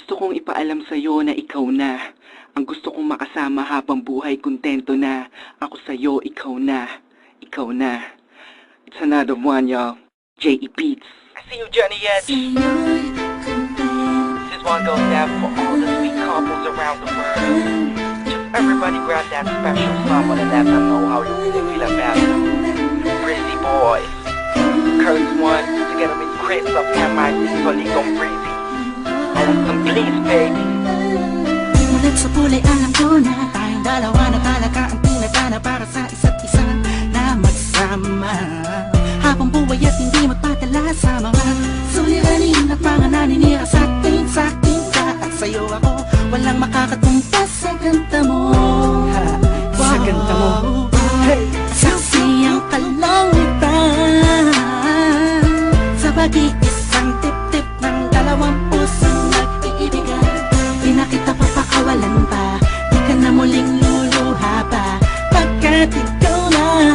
Gusto kong ipaalam sa'yo na ikaw na. Ang gusto kong makasama habang buhay, kontento na. Ako sa'yo, ikaw na. Ikaw na. It's another one, y'all. J.E. Beats. I see you, Johnny Edge. This one goes down for all the sweet couples around the world. Just everybody grab that special someone and let them know how you really feel about them. Breezy Boys. Curse One, together with Chris of MIC, Solicon Breezy. Please, baby. Mulat sa pulay alam ko na tayong dalawa na talaga ang pinagana para sa isa't isa na magsama habang buhay at hindi magpadala sa mga suliranin at mga naninira sa akin ka at sa'yo ako walang makakatumpas sa ganda mo. Sa ganda mo, hey. Saksi ang kalangitan sa pag-iisang tip-tip ng dalawang pusong nag-iibigan. Di na kita papakawalan pa, di ka na muling luluha pa, pagkat ikaw na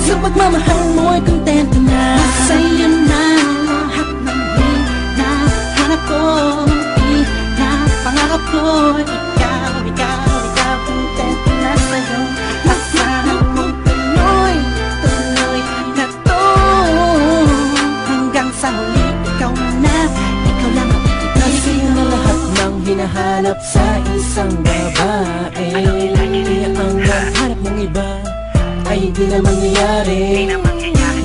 sa pagmamahal mo'y kontento na. Sa'yo na lahat ng hinahanap ko, pangarap ko. Ikaw, kontento na sa'yo. Asahan mong tuloy na to hanggang sa huli. Ikaw na, ikaw lang ang Kasi na lahat ng hinahanap sa isang babae, kaya ang hanap ng iba ay di na mangyayari.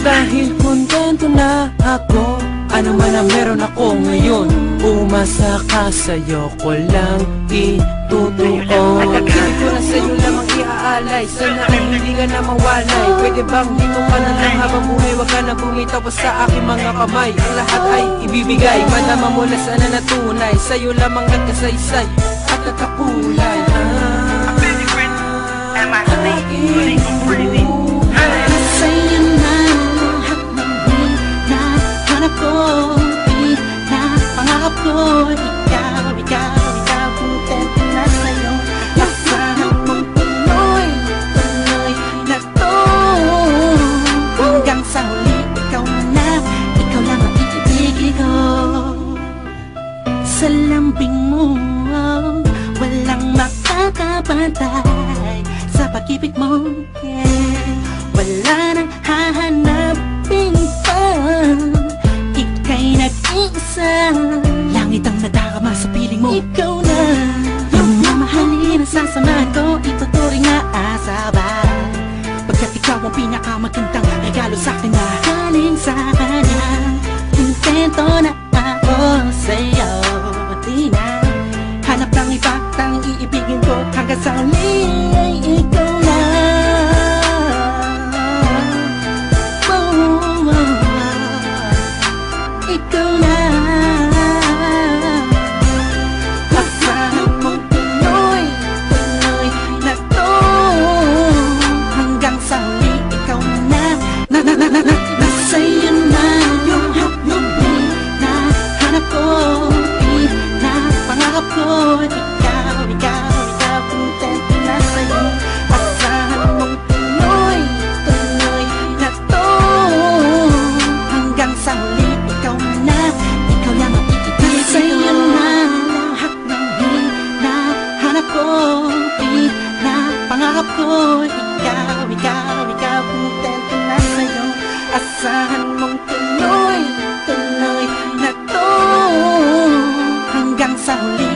Dahil kontento na ako, ano man ang meron ako ngayon, umasa ka sa'yo ko lang itutuon. Ibig ko na sa'yo lamang iaalay, sana ay hindi ka na mawalay. Pwede bang dito ka na lang habang buhay, wag ka na bumitaw sa aking mga kamay. Ang lahat ay ibibigay, madama mo na sana natunay, sa'yo lamang nagkasaysay at nagkakulay. sa'yo na lahat ng hinahanap ko, pangarap ko. Ikaw, kontento na sa'yo. Asahan mong tuloy na to hanggang sa huli. Ikaw na, ikaw lang ang iibigin ko. Sa lambing mo, walang makakapantay sa pag-ibig mo, yeah. Wala nang hahanapin pa, ika'y nag-iisa. Langit ang nadarama sa piling mo. Ikaw na yung mamahalin ang sasamahan ko, ituturing na asaba, pagkat ikaw ang pinakamagandang regalo sa'kin na galing sa kanya. Kontento na ako sa'yo, di na hanap ng iba, tang iibigin ko hanggang sa huli ay ikaw na. Ikaw na. Asahan mong tuloy na to hanggang sa huli. Ikaw na. Sa'yo na yung hinahanap ko, pangarap ko. Ikaw, kontento na sa'yo. Asahan mong tuloy na to hanggang sa huli. Ikaw na, ikaw lang ang iibigin. Sa'yo na lahat ng hinahanap ko, pangarap ko. Ikaw, kontento na sa'yo. Asahan mong tuloy na to hanggang sa huli.